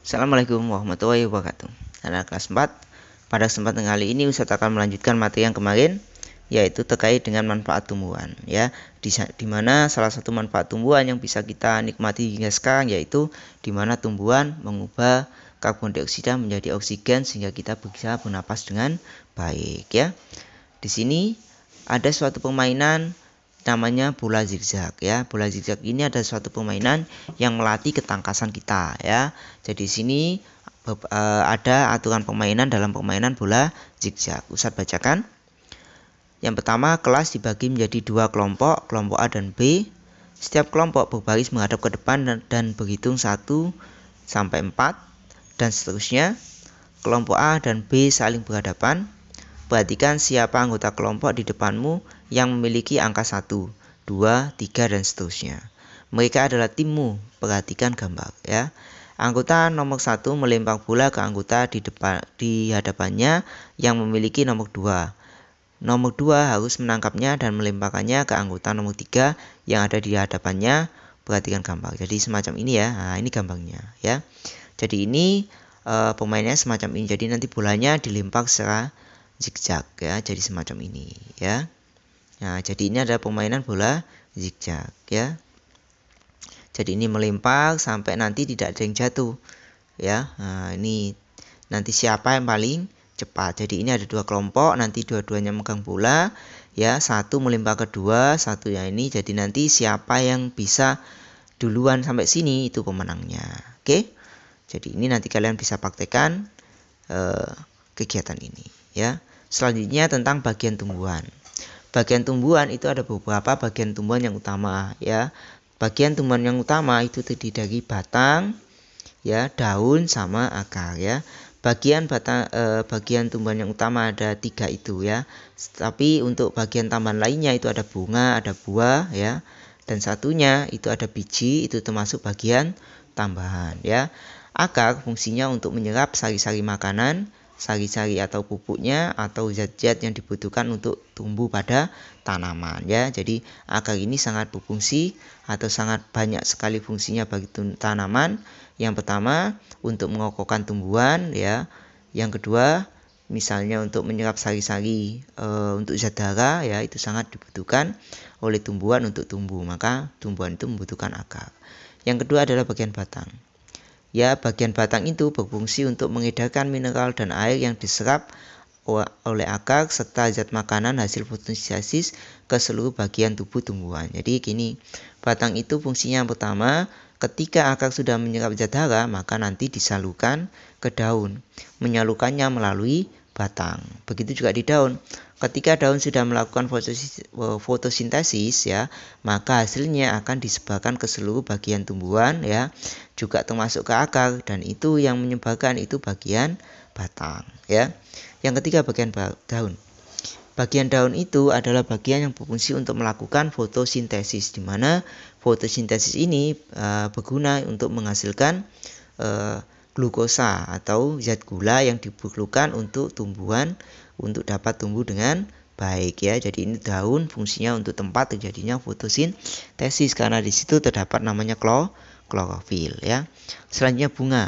Assalamualaikum warahmatullahi wabarakatuh. Anak kelas 4. Pada kesempatan kali ini Ustadz akan melanjutkan materi yang kemarin, yaitu terkait dengan manfaat tumbuhan, ya. Di mana salah satu manfaat tumbuhan yang bisa kita nikmati hingga sekarang, yaitu di mana tumbuhan mengubah karbon dioksida menjadi oksigen sehingga kita bisa bernapas dengan baik, ya. Di sini ada suatu permainan namanya bola zigzag, ya. Bola zigzag ini ada suatu permainan yang melatih ketangkasan kita, ya. Jadi di sini ada aturan permainan dalam permainan bola zigzag. Ustadz bacakan. Yang pertama, kelas dibagi menjadi dua kelompok, kelompok A dan B. Setiap kelompok berbaris menghadap ke depan dan berhitung 1 sampai 4 dan seterusnya. Kelompok A dan B saling berhadapan. Perhatikan siapa anggota kelompok di depanmu yang memiliki angka 1, 2, 3, dan seterusnya. Mereka adalah timmu. Perhatikan gambar, ya. Anggota nomor 1 melempar bola ke anggota di hadapannya yang memiliki nomor 2. Nomor 2 harus menangkapnya dan melemparkannya ke anggota nomor 3 yang ada di hadapannya. Perhatikan gambar. Jadi semacam ini, ya. Nah, ini gambarnya, ya. Jadi ini pemainnya semacam ini. Jadi nanti bolanya dilempar secara zigzag, ya, jadi semacam ini, ya. Nah, jadi ini adalah permainan bola zigzag, ya. Jadi ini melempar sampai nanti tidak ada yang jatuh, ya. Nah, ini nanti siapa yang paling cepat. Jadi ini ada dua kelompok, nanti dua-duanya megang bola, ya. Satu melempar kedua, satu yang ini. Jadi nanti siapa yang bisa duluan sampai sini itu pemenangnya. Oke. Jadi ini nanti kalian bisa praktekkan kegiatan ini, ya. Selanjutnya tentang bagian tumbuhan. Bagian tumbuhan itu ada beberapa bagian tumbuhan yang utama, ya. Bagian tumbuhan yang utama itu terdiri dari batang, ya, daun sama akar, ya. Bagian tumbuhan yang utama ada 3 itu, ya. Tapi untuk bagian tambahan lainnya itu ada bunga, ada buah, ya. Dan satunya itu ada biji, itu termasuk bagian tambahan, ya. Akar fungsinya untuk menyerap sari-sari makanan, sari-sari atau pupuknya atau zat-zat yang dibutuhkan untuk tumbuh pada tanaman, ya. Jadi akar ini sangat berfungsi atau sangat banyak sekali fungsinya bagi tanaman. Yang pertama untuk mengokohkan tumbuhan, ya. Yang kedua misalnya untuk menyerap sari-sari untuk zat darah, ya, itu sangat dibutuhkan oleh tumbuhan untuk tumbuh. Maka tumbuhan itu membutuhkan akar. Yang kedua adalah bagian batang. Ya, bagian batang itu berfungsi untuk mengedarkan mineral dan air yang diserap oleh akar serta zat makanan hasil fotosintesis ke seluruh bagian tubuh tumbuhan. Jadi gini, batang itu fungsinya yang pertama, ketika akar sudah menyerap zat hara, maka nanti disalurkan ke daun. Menyalurkannya melalui batang. Begitu juga di daun. Ketika daun sudah melakukan fotosintesis, ya, maka hasilnya akan disebarkan ke seluruh bagian tumbuhan, ya, juga termasuk ke akar, dan itu yang menyebarkan itu bagian batang, ya. Yang ketiga bagian daun. Bagian daun itu adalah bagian yang berfungsi untuk melakukan fotosintesis, di mana fotosintesis ini berguna untuk menghasilkan glukosa atau zat gula yang diperlukan untuk tumbuhan untuk dapat tumbuh dengan baik, ya. Jadi ini daun fungsinya untuk tempat terjadinya fotosintesis karena di situ terdapat namanya klorofil, ya. Selanjutnya bunga.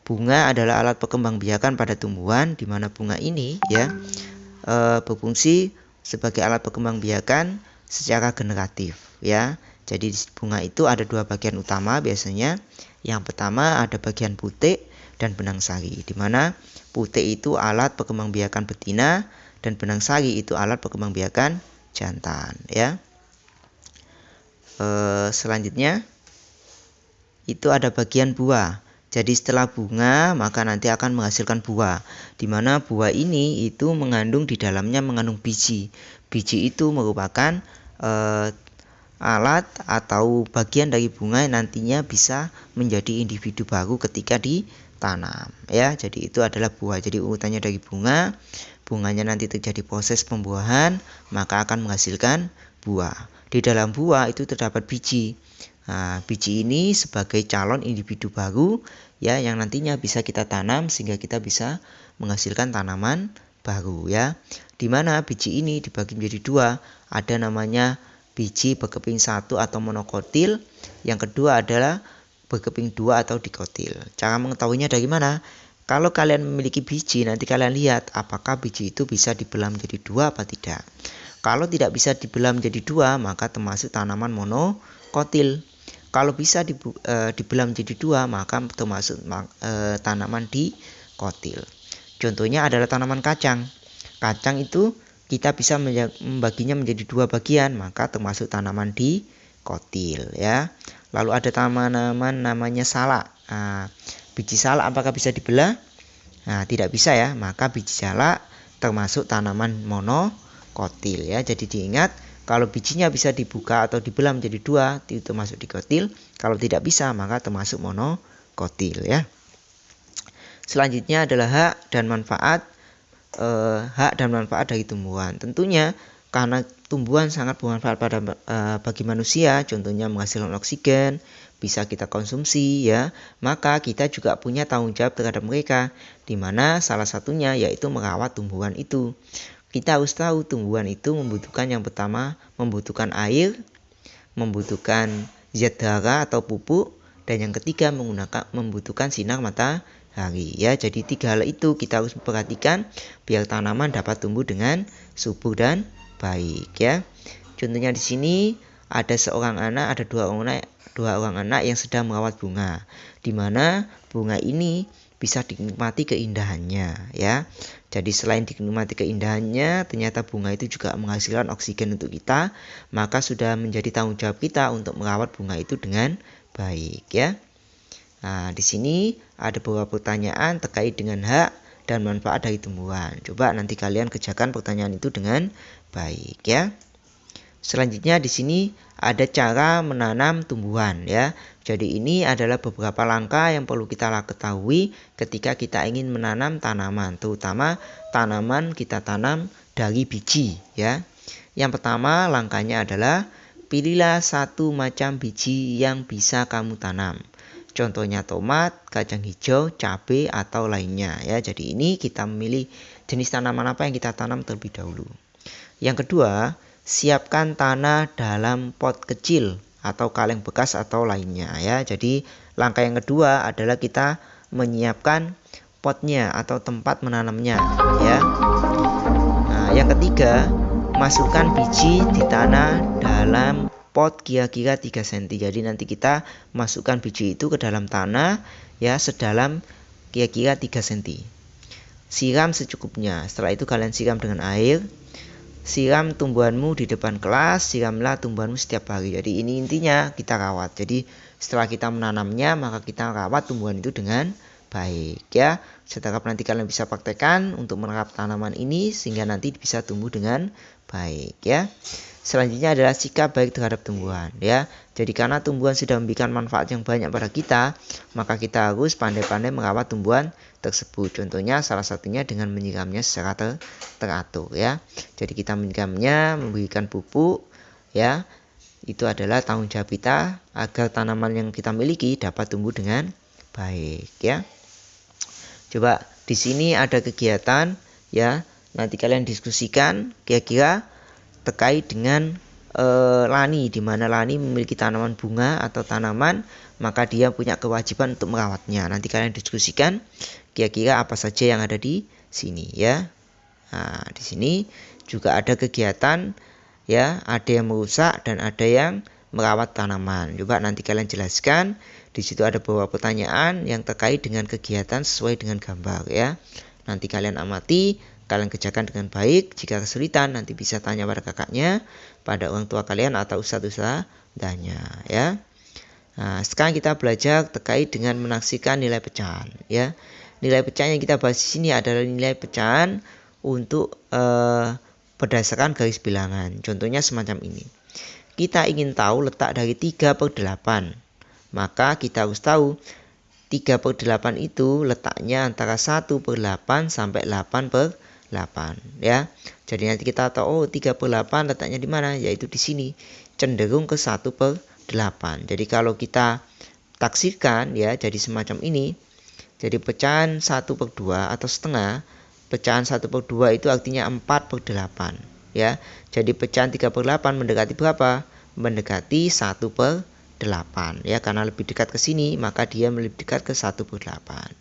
Bunga adalah alat perkembangbiakan pada tumbuhan, di mana bunga ini, ya, berfungsi sebagai alat perkembangbiakan secara generatif, ya. Jadi bunga itu ada dua bagian utama biasanya. Yang pertama ada bagian putik dan benang sari, di mana putik itu alat perkembangbiakan betina dan benang sari itu alat perkembangbiakan jantan, ya. Selanjutnya itu ada bagian buah. Jadi setelah bunga maka nanti akan menghasilkan buah, di mana buah ini itu di dalamnya mengandung biji. Biji itu merupakan alat atau bagian dari bunga yang nantinya bisa menjadi individu baru ketika ditanam, ya. Jadi itu adalah buah. Jadi urutannya dari bunga, bunganya nanti terjadi proses pembuahan, maka akan menghasilkan buah. Di dalam buah itu terdapat biji. Nah, biji ini sebagai calon individu baru, ya, yang nantinya bisa kita tanam sehingga kita bisa menghasilkan tanaman baru, ya. Di mana biji ini dibagi menjadi dua, ada namanya biji berkeping 1 atau monokotil. Yang kedua adalah berkeping 2 atau dikotil. Cara mengetahuinya dari mana? Kalau kalian memiliki biji, nanti kalian lihat apakah biji itu bisa dibelah menjadi 2 apa tidak. Kalau tidak bisa dibelah menjadi 2, maka termasuk tanaman monokotil. Kalau bisa dibelah menjadi 2, maka termasuk tanaman dikotil. Contohnya adalah tanaman kacang. Kacang itu kita bisa membaginya menjadi 2 bagian, maka termasuk tanaman dikotil ya. Lalu ada tanaman namanya salak. Biji salak apakah bisa dibelah? Tidak bisa ya, maka biji salak termasuk tanaman monokotil ya. Jadi diingat, kalau bijinya bisa dibuka atau dibelah menjadi 2, itu termasuk dikotil. Kalau tidak bisa, maka termasuk monokotil ya. Selanjutnya adalah hak dan manfaat. Hak dan manfaat dari tumbuhan. Tentunya karena tumbuhan sangat bermanfaat bagi manusia, contohnya menghasilkan oksigen, bisa kita konsumsi ya, maka kita juga punya tanggung jawab terhadap mereka, di mana salah satunya yaitu merawat tumbuhan itu. Kita harus tahu tumbuhan itu membutuhkan, yang pertama membutuhkan air, membutuhkan zat hara atau pupuk, dan yang ketiga membutuhkan sinar matahari ya. Jadi 3 hal itu kita harus perhatikan biar tanaman dapat tumbuh dengan subur dan baik ya. Contohnya di sini ada dua orang anak yang sedang merawat bunga, di mana bunga ini bisa dinikmati keindahannya ya. Jadi selain dinikmati keindahannya, ternyata bunga itu juga menghasilkan oksigen untuk kita, maka sudah menjadi tanggung jawab kita untuk merawat bunga itu dengan baik ya. Di sini ada beberapa pertanyaan terkait dengan hak dan manfaat dari tumbuhan. Coba nanti kalian kerjakan pertanyaan itu dengan baik ya. Selanjutnya di sini ada cara menanam tumbuhan ya. Jadi ini adalah beberapa langkah yang perlu kita ketahui ketika kita ingin menanam tanaman, terutama tanaman kita tanam dari biji ya. Yang pertama langkahnya adalah pilihlah satu macam biji yang bisa kamu tanam. Contohnya tomat, kacang hijau, cabai atau lainnya ya. Jadi ini kita memilih jenis tanaman apa yang kita tanam terlebih dahulu. Yang kedua, siapkan tanah dalam pot kecil atau kaleng bekas atau lainnya ya. Jadi langkah yang kedua adalah kita menyiapkan potnya atau tempat menanamnya ya. Yang ketiga, masukkan biji di tanah dalam pot kira-kira 3 cm. Jadi nanti kita masukkan biji itu ke dalam tanah ya, sedalam kira-kira 3 cm. Siram secukupnya. Setelah itu kalian siram dengan air. Siram tumbuhanmu di depan kelas, siramlah tumbuhanmu setiap hari. Jadi ini intinya kita rawat. Jadi setelah kita menanamnya, maka kita rawat tumbuhan itu dengan baik ya. Setelah nanti kalian bisa praktekkan untuk merawat tanaman ini sehingga nanti bisa tumbuh dengan baik ya. Selanjutnya adalah sikap baik terhadap tumbuhan ya. Jadi karena tumbuhan sudah memberikan manfaat yang banyak pada kita, maka kita harus pandai-pandai merawat tumbuhan tersebut. Contohnya salah satunya dengan menyiramnya secara teratur ya. Jadi kita menyiramnya, memberikan pupuk ya. Itu adalah tanggung jawab kita agar tanaman yang kita miliki dapat tumbuh dengan baik ya. Coba di sini ada kegiatan ya. Nanti kalian diskusikan kira-kira terkait dengan Lani, di mana Lani memiliki tanaman bunga atau tanaman, maka dia punya kewajiban untuk merawatnya. Nanti kalian diskusikan kira-kira apa saja yang ada di sini ya. Di sini juga ada kegiatan ya, ada yang merusak dan ada yang merawat tanaman. Coba nanti kalian jelaskan. Di situ ada beberapa pertanyaan yang terkait dengan kegiatan sesuai dengan gambar ya. Nanti kalian amati, kalian kerjakan dengan baik. Jika kesulitan nanti bisa tanya pada kakaknya, pada orang tua kalian atau ustadz-ustadzanya ya. Sekarang kita belajar terkait dengan menaksirkan nilai pecahan ya. Nilai pecahan yang kita bahas di sini adalah nilai pecahan untuk berdasarkan garis bilangan. Contohnya semacam ini. Kita ingin tahu letak dari 3/8. Maka kita harus tahu 3/8 itu letaknya antara 1/8 sampai 8/8 ya. Jadi nanti kita tahu 3/8 letaknya di mana, yaitu di sini, cenderung ke 1/8. Jadi kalau kita taksirkan ya, jadi semacam ini. Jadi pecahan 1/2 atau setengah, pecahan 1/2 itu artinya 4/8 ya. Jadi pecahan 3/8 mendekati berapa? Mendekati 1/8 8 ya, karena lebih dekat ke sini maka dia lebih dekat ke 1/8.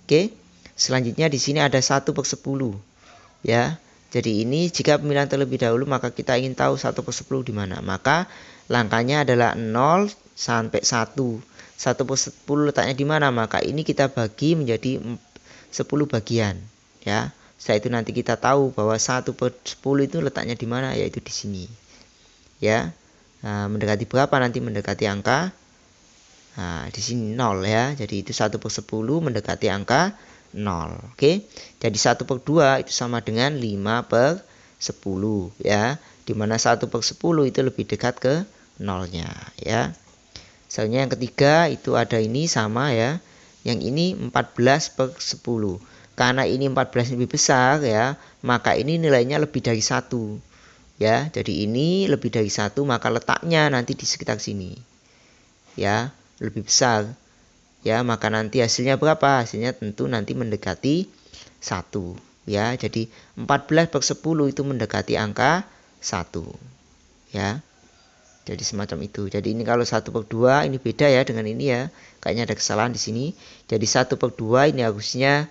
Oke. Selanjutnya di sini ada 1/10 ya. Jadi ini jika pemilihan terlebih dahulu maka kita ingin tahu 1/10 di mana. Maka langkahnya adalah 0 sampai 1. 1/10 letaknya di mana? Maka ini kita bagi menjadi 10 bagian ya. Setelah itu nanti kita tahu bahwa 1/10 itu letaknya di mana, yaitu di sini ya. Nah, mendekati berapa nanti? Mendekati angka di sini 0 ya. Jadi itu 1/10 mendekati angka 0. Oke. Jadi 1/2 itu sama dengan 5/10 ya. Dimana 1/10 itu lebih dekat ke 0-nya ya. Selanjutnya yang ketiga itu ada ini sama ya. Yang ini 14/10. Karena ini 14 lebih besar ya, maka ini nilainya lebih dari 1 ya. Jadi ini lebih dari 1 maka letaknya nanti di sekitar sini ya, lebih besar ya. Maka nanti hasilnya berapa? Hasilnya tentu nanti mendekati 1 ya. Jadi 14/10 itu mendekati angka 1 ya. Jadi semacam itu. Jadi ini kalau 1/2 ini beda ya dengan ini ya. Kayaknya ada kesalahan di sini. Jadi 1/2 ini harusnya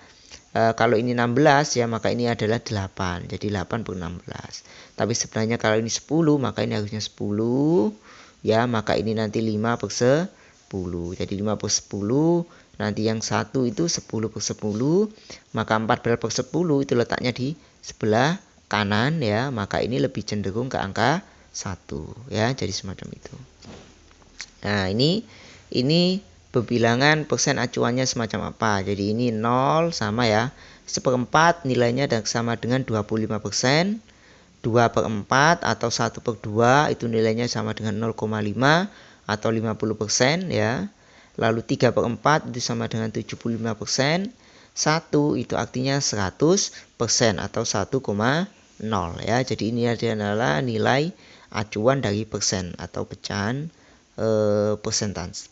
kalau ini 16 ya, maka ini adalah 8. Jadi 8/16. Tapi sebenarnya kalau ini 10 maka ini harusnya 10 ya. Maka ini nanti 5/10. Jadi 5/10. Nanti yang 1 itu 10/10. Maka 14/10 itu letaknya di sebelah kanan ya. Maka ini lebih cenderung ke angka 1 ya. Jadi semacam itu. Nah ini pembilangan persen acuannya semacam apa. Jadi ini 0 sama ya 1/4 nilainya sama dengan 25%. 2/4 atau 1/2 itu nilainya sama dengan 0,5 atau 50% ya. Lalu 3/4 itu sama dengan 75%. 1 itu artinya 100% atau 1,0 ya. Jadi ini adalah nilai acuan dari persen atau pecahan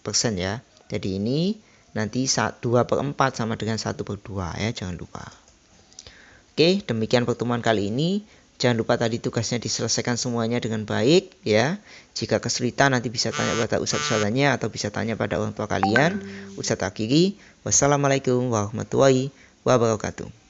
persen ya. Jadi ini nanti 2/4 sama dengan 1/2 ya, jangan lupa. Oke, demikian pertemuan kali ini. Jangan lupa tadi tugasnya diselesaikan semuanya dengan baik ya. Jika kesulitan nanti bisa tanya pada ustadz-ustadzanya atau bisa tanya pada orang tua kalian. Ustadz akhiri. Wassalamualaikum warahmatullahi wabarakatuh.